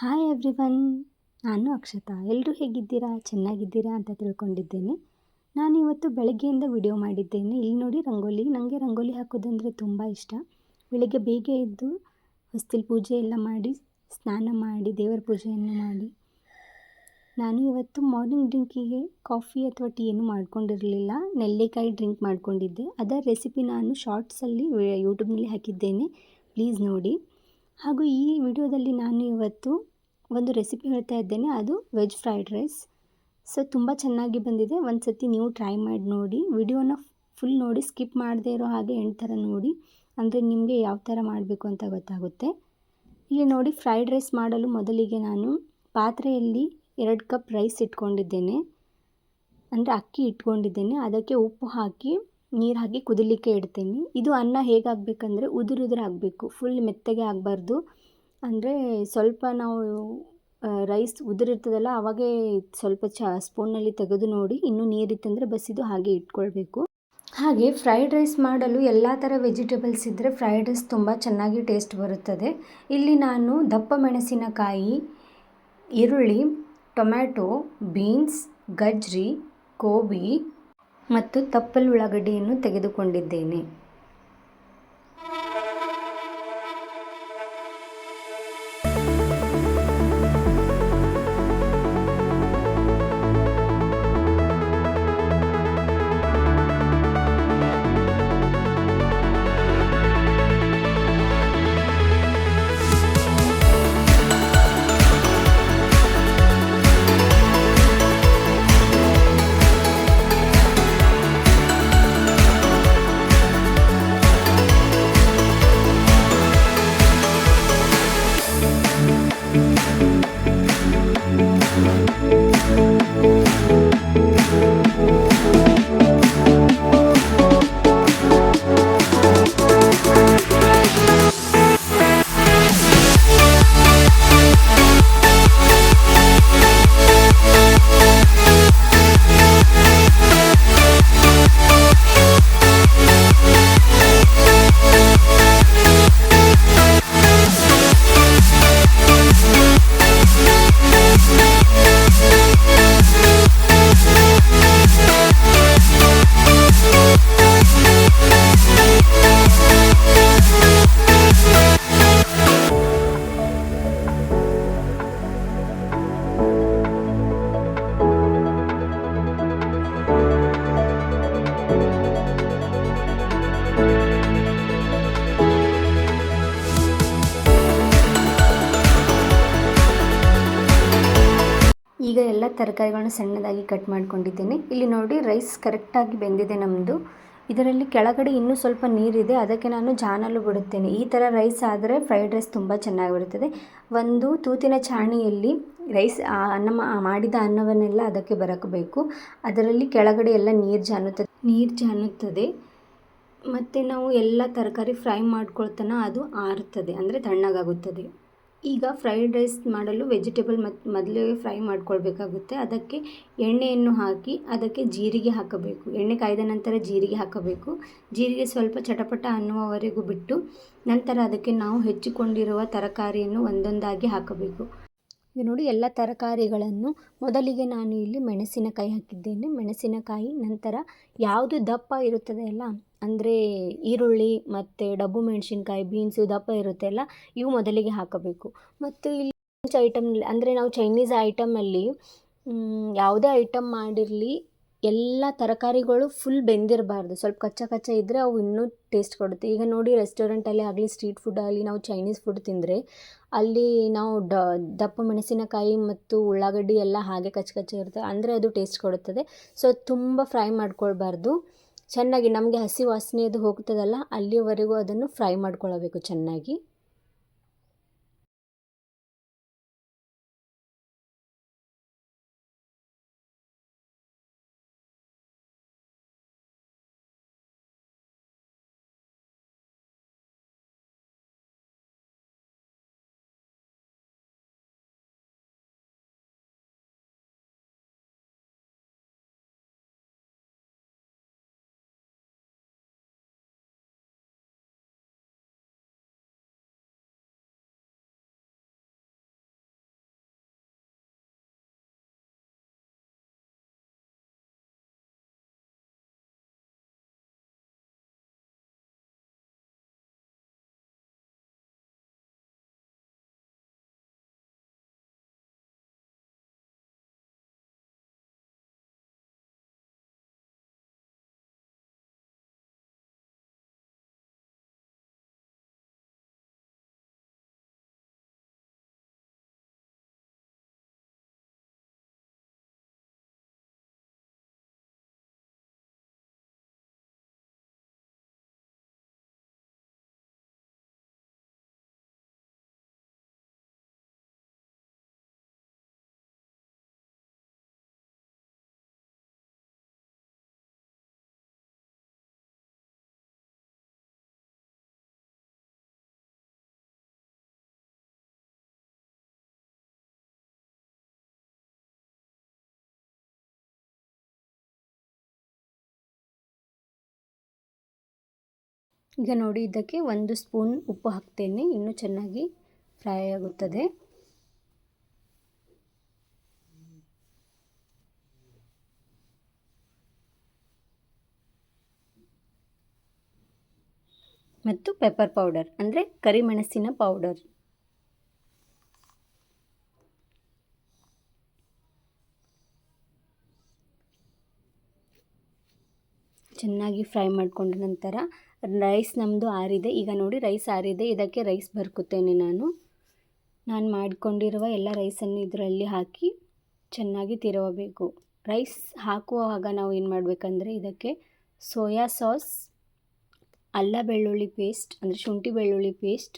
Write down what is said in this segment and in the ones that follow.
Hi everyone, ನಾನು ಅಕ್ಷತಾ. ಎಲ್ಲರೂ ಹೇಗಿದ್ದೀರಾ? ಚೆನ್ನಾಗಿದ್ದೀರಾ ಅಂತ ತಿಳ್ಕೊಂಡಿದ್ದೇನೆ. ನಾನು ಇವತ್ತು ಬೆಳಗ್ಗೆಯಿಂದ ವಿಡಿಯೋ ಮಾಡಿದ್ದೇನೆ. ಇಲ್ಲಿ ನೋಡಿ ರಂಗೋಲಿ. ನನಗೆ ರಂಗೋಲಿ ಹಾಕೋದಂದರೆ ತುಂಬ ಇಷ್ಟ. ಬೆಳಗ್ಗೆ ಬೇಗ ಎದ್ದು ಹೊಸ್ತಿಲು ಪೂಜೆ ಎಲ್ಲ ಮಾಡಿ, ಸ್ನಾನ ಮಾಡಿ, ದೇವರ ಪೂಜೆಯನ್ನು ಮಾಡಿ, ನಾನು ಇವತ್ತು ಮಾರ್ನಿಂಗ್ ಡ್ರಿಂಕಿಗೆ ಕಾಫಿ ಅಥವಾ ಟೀ ಏನು ಮಾಡ್ಕೊಂಡಿರಲಿಲ್ಲ. ನೆಲ್ಲಿಕಾಯಿ ಡ್ರಿಂಕ್ ಮಾಡ್ಕೊಂಡಿದ್ದೆ. ಅದರ ರೆಸಿಪಿ ನಾನು ಶಾರ್ಟ್ಸಲ್ಲಿ ಯೂಟ್ಯೂಬ್ನಲ್ಲಿ ಹಾಕಿದ್ದೇನೆ, ಪ್ಲೀಸ್ ನೋಡಿ. ಹಾಗೂ ಈ ವಿಡಿಯೋದಲ್ಲಿ ನಾನು ಇವತ್ತು ಒಂದು ರೆಸಿಪಿ ಹೇಳ್ತಾ ಇದ್ದೇನೆ, ಅದು ವೆಜ್ ಫ್ರೈಡ್ ರೈಸ್. ಸೊ ತುಂಬ ಚೆನ್ನಾಗಿ ಬಂದಿದೆ. ಒಂದು ಸತಿ ನೀವು ಟ್ರೈ ಮಾಡಿ ನೋಡಿ. ವಿಡಿಯೋನ ಫುಲ್ ನೋಡಿ, ಸ್ಕಿಪ್ ಮಾಡದೇ ಇರೋ ಹಾಗೆ ಎಂಡ್ ಥರ ನೋಡಿ, ಅಂದರೆ ನಿಮಗೆ ಯಾವ ಥರ ಮಾಡಬೇಕು ಅಂತ ಗೊತ್ತಾಗುತ್ತೆ. ಇಲ್ಲಿ ನೋಡಿ, ಫ್ರೈಡ್ ರೈಸ್ ಮಾಡಲು ಮೊದಲಿಗೆ ನಾನು ಪಾತ್ರೆಯಲ್ಲಿ 2 ಕಪ್ ರೈಸ್ ಇಟ್ಕೊಂಡಿದ್ದೇನೆ, ಅಂದರೆ ಅಕ್ಕಿ ಇಟ್ಕೊಂಡಿದ್ದೇನೆ. ಅದಕ್ಕೆ ಉಪ್ಪು ಹಾಕಿ ನೀರು ಹಾಕಿ ಕುದಿಲಿಕ್ಕೆ ಇಡ್ತೀನಿ. ಇದು ಅನ್ನ ಹೇಗಾಗಬೇಕಂದ್ರೆ ಉದುರು ಆಗಬೇಕು, ಫುಲ್ ಮೆತ್ತಗೆ ಆಗಬಾರ್ದು. ಅಂದರೆ ಸ್ವಲ್ಪ ನಾವು ರೈಸ್ ಉದುರಿರ್ತದಲ್ಲ, ಅವಾಗೇ ಸ್ವಲ್ಪ ಸ್ಪೂನಲ್ಲಿ ತೆಗೆದು ನೋಡಿ, ಇನ್ನೂ ನೀರಿತ್ತಂದರೆ ಬಸಿದು ಹಾಗೆ ಇಟ್ಕೊಳ್ಬೇಕು. ಹಾಗೆ ಫ್ರೈಡ್ ರೈಸ್ ಮಾಡಲು ಎಲ್ಲ ಥರ ವೆಜಿಟೇಬಲ್ಸ್ ಇದ್ದರೆ ಫ್ರೈಡ್ ರೈಸ್ ತುಂಬ ಚೆನ್ನಾಗಿ ಟೇಸ್ಟ್ ಬರುತ್ತದೆ. ಇಲ್ಲಿ ನಾನು ದಪ್ಪ ಮೆಣಸಿನಕಾಯಿ, ಈರುಳ್ಳಿ, ಟೊಮ್ಯಾಟೊ, ಬೀನ್ಸ್, ಗಜ್ರಿ, ಗೋಬಿ ಮತ್ತು ತಪ್ಪಲು ಉಳ್ಳಾಗಡ್ಡಿಯನ್ನು ತೆಗೆದುಕೊಂಡಿದ್ದೇನೆ. ಈಗ ಎಲ್ಲ ತರಕಾರಿಗಳನ್ನ ಸಣ್ಣದಾಗಿ ಕಟ್ ಮಾಡ್ಕೊಂಡಿದ್ದೇನೆ. ಇಲ್ಲಿ ನೋಡಿ, ರೈಸ್ ಕರೆಕ್ಟಾಗಿ ಬೆಂದಿದೆ ನಮ್ಮದು. ಇದರಲ್ಲಿ ಕೆಳಗಡೆ ಇನ್ನೂ ಸ್ವಲ್ಪ ನೀರಿದೆ, ಅದಕ್ಕೆ ನಾನು ಜಾನಲು ಬಿಡುತ್ತೇನೆ. ಈ ಥರ ರೈಸ್ ಆದರೆ ಫ್ರೈಡ್ ರೈಸ್ ತುಂಬ ಚೆನ್ನಾಗಿ ಬರುತ್ತದೆ. ಒಂದು ತೂತಿನ ಚಾಣಿಯಲ್ಲಿ ರೈಸ್ ಮಾಡಿದ ಅನ್ನವನ್ನೆಲ್ಲ ಅದಕ್ಕೆ ಬರಕಬೇಕು. ಅದರಲ್ಲಿ ಕೆಳಗಡೆ ಎಲ್ಲ ನೀರು ಜಾನುತ್ತದೆ. ಮತ್ತು ನಾವು ಎಲ್ಲ ತರಕಾರಿ ಫ್ರೈ ಮಾಡ್ಕೊಳ್ತಾನೆ ಅದು ಆರುತ್ತದೆ, ಅಂದರೆ ತಣ್ಣಗಾಗುತ್ತದೆ. ಈಗ ಫ್ರೈಡ್ ರೈಸ್ ಮಾಡಲು ವೆಜಿಟೇಬಲ್ ಮೊದಲೇ ಫ್ರೈ ಮಾಡ್ಕೊಳ್ಬೇಕಾಗುತ್ತೆ. ಅದಕ್ಕೆ ಎಣ್ಣೆಯನ್ನು ಹಾಕಿ ಅದಕ್ಕೆ ಜೀರಿಗೆ ಹಾಕಬೇಕು. ಎಣ್ಣೆ ಕಾಯ್ದ ನಂತರ ಜೀರಿಗೆ ಹಾಕಬೇಕು. ಜೀರಿಗೆ ಸ್ವಲ್ಪ ಚಟಪಟ ಅನ್ನುವವರೆಗೂ ಬಿಟ್ಟು ನಂತರ ಅದಕ್ಕೆ ನಾವು ಹೆಚ್ಚಿಕೊಂಡಿರುವ ತರಕಾರಿಯನ್ನು ಒಂದೊಂದಾಗಿ ಹಾಕಬೇಕು. ಈಗ ನೋಡಿ, ಎಲ್ಲ ತರಕಾರಿಗಳನ್ನು ಮೊದಲಿಗೆ ನಾನು ಇಲ್ಲಿ ಮೆಣಸಿನಕಾಯಿ ಹಾಕಿದ್ದೇನೆ. ಮೆಣಸಿನಕಾಯಿ ನಂತರ ಯಾವುದು ದಪ್ಪ ಇರುತ್ತದೆ ಅಲ್ಲ, ಅಂದರೆ ಈರುಳ್ಳಿ ಮತ್ತು ಡಬ್ಬು ಮೆಣಸಿನ್ಕಾಯಿ, ಬೀನ್ಸು ದಪ್ಪ ಇರುತ್ತೆ ಅಲ್ಲ, ಇವು ಮೊದಲಿಗೆ ಹಾಕಬೇಕು. ಮತ್ತು ಇಲ್ಲಿ ಐಟಮ್, ಅಂದರೆ ನಾವು ಚೈನೀಸ್ ಐಟಮಲ್ಲಿ ಯಾವುದೇ ಐಟಮ್ ಮಾಡಿರಲಿ, ಎಲ್ಲ ತರಕಾರಿಗಳು ಫುಲ್ ಬೆಂದಿರಬಾರ್ದು. ಸ್ವಲ್ಪ ಕಚ್ಚಾ ಇದ್ದರೆ ಅವು ಇನ್ನೂ ಟೇಸ್ಟ್ ಕೊಡುತ್ತೆ. ಈಗ ನೋಡಿ, ರೆಸ್ಟೋರೆಂಟಲ್ಲಿ ಆಗಲಿ, ಸ್ಟ್ರೀಟ್ ಫುಡ್ ಆಗಲಿ, ನಾವು ಚೈನೀಸ್ ಫುಡ್ ತಿಂದರೆ ಅಲ್ಲಿ ನಾವು ದಪ್ಪ ಮೆಣಸಿನಕಾಯಿ ಮತ್ತು ಉಳ್ಳಾಗಡ್ಡಿ ಎಲ್ಲ ಹಾಗೆ ಕಚ್ಚಾ ಇರುತ್ತೆ, ಅಂದರೆ ಅದು ಟೇಸ್ಟ್ ಕೊಡುತ್ತದೆ. ಸೊ ತುಂಬ ಫ್ರೈ ಮಾಡ್ಕೊಳ್ಬಾರ್ದು. ಚೆನ್ನಾಗಿ ನಮಗೆ ಹಸಿ ವಾಸನೆಯದು ಹೋಗ್ತದಲ್ಲ, ಅಲ್ಲಿವರೆಗೂ ಅದನ್ನು ಫ್ರೈ ಮಾಡ್ಕೊಳ್ಬೇಕು ಚೆನ್ನಾಗಿ. ಈಗ ನೋಡಿ ಇದಕ್ಕೆ 1 ಸ್ಪೂನ್ ಉಪ್ಪು ಹಾಕ್ತೇನೆ, ಇನ್ನೂ ಚೆನ್ನಾಗಿ ಫ್ರೈ ಆಗುತ್ತದೆ. ಮತ್ತು ಪೆಪ್ಪರ್ ಪೌಡರ್ ಅಂದರೆ ಕರಿಮೆಣಸಿನ ಪೌಡರ್. ಚೆನ್ನಾಗಿ ಫ್ರೈ ಮಾಡಿಕೊಂಡ ನಂತರ ರೈಸ್ ನಮ್ಮದು ಆರಿದೆ. ಈಗ ನೋಡಿ ರೈಸ್ ಆರಿದೆ. ಇದಕ್ಕೆ ರೈಸ್ ಬರ್ಕುತ್ತೇನೆ ನಾನು ಮಾಡಿಕೊಂಡಿರುವ ಎಲ್ಲ ರೈಸನ್ನು ಇದರಲ್ಲಿ ಹಾಕಿ ಚೆನ್ನಾಗಿ ತಿರುವಬೇಕು. ರೈಸ್ ಹಾಕುವಾಗ ನಾವು ಏನು ಮಾಡಬೇಕಂದ್ರೆ ಇದಕ್ಕೆ ಸೋಯಾ ಸಾಸ್, ಅಲ್ಲ ಬೆಳ್ಳುಳ್ಳಿ ಪೇಸ್ಟ್ ಅಂದರೆ ಶುಂಠಿ ಬೆಳ್ಳುಳ್ಳಿ ಪೇಸ್ಟ್,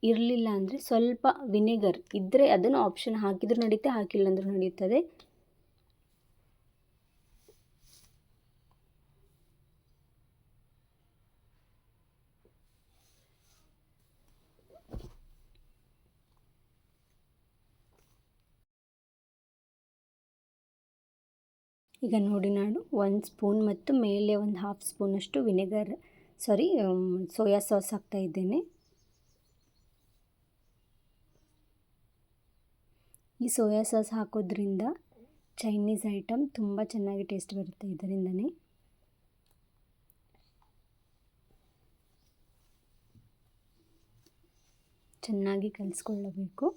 ಇರಲಿಲ್ಲ ಅಂದರೆ ಸ್ವಲ್ಪ ವಿನೆಗರ್ ಇದ್ದರೆ ಅದನ್ನು ಆಪ್ಷನ್, ಹಾಕಿದರೂ ನಡೀತೆ ಹಾಕಿಲ್ಲ ಅಂದರೂ ನಡೀತದೆ. ಈಗ ನೋಡಿ ನಾನು 1 ಸ್ಪೂನ್ ಮತ್ತು ಮೇಲೆ ಒಂದು 1/2 ಸ್ಪೂನಷ್ಟು ಸೋಯಾ ಸಾಸ್ ಹಾಕ್ತಾ ಇದ್ದೇನೆ. ಈ ಸೋಯಾ ಸಾಸ್ ಹಾಕೋದ್ರಿಂದ ಚೈನೀಸ್ ಐಟಮ್ ತುಂಬ ಚೆನ್ನಾಗಿ ಟೇಸ್ಟ್ ಬರುತ್ತೆ. ಇದರಿಂದನೇ ಚೆನ್ನಾಗಿ ಕಲಿಸ್ಕೊಳ್ಳಬೇಕು.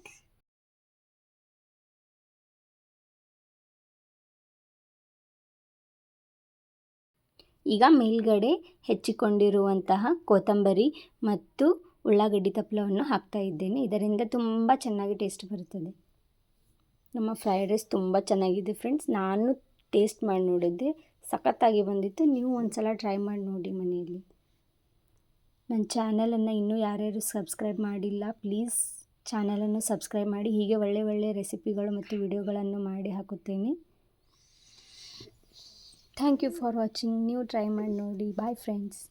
ಈಗ ಮೇಲ್ಗಡೆ ಹೆಚ್ಚಿಕೊಂಡಿರುವಂತಹ ಕೊತ್ತಂಬರಿ ಮತ್ತು ಉಳ್ಳಾಗಡ್ಡಿ ತಪ್ಪಲವನ್ನು ಹಾಕ್ತಾ ಇದ್ದೇನೆ. ಇದರಿಂದ ತುಂಬ ಚೆನ್ನಾಗಿ ಟೇಸ್ಟ್ ಬರುತ್ತದೆ. ನಮ್ಮ ಫ್ರೈಡ್ ರೈಸ್ ತುಂಬ ಚೆನ್ನಾಗಿದೆ ಫ್ರೆಂಡ್ಸ್. ನಾನು ಟೇಸ್ಟ್ ಮಾಡಿ ನೋಡಿದ್ದೆ, ಸಖತ್ತಾಗಿ ಬಂದಿತ್ತು. ನೀವು ಒಂದು ಸಲ ಟ್ರೈ ಮಾಡಿ ನೋಡಿ ಮನೆಯಲ್ಲಿ. ನನ್ನ ಚಾನಲನ್ನು ಇನ್ನೂ ಯಾರ್ಯಾರು ಸಬ್ಸ್ಕ್ರೈಬ್ ಮಾಡಿಲ್ಲ, ಪ್ಲೀಸ್ ಚಾನಲನ್ನು ಸಬ್ಸ್ಕ್ರೈಬ್ ಮಾಡಿ. ಹೀಗೆ ಒಳ್ಳೆ ರೆಸಿಪಿಗಳು ಮತ್ತು ವಿಡಿಯೋಗಳನ್ನು ಮಾಡಿ ಹಾಕುತ್ತೇನೆ. Thank you for watching. ನೀವು ಟ್ರೈ ಮಾಡಿ ನೋಡಿ. Bye friends.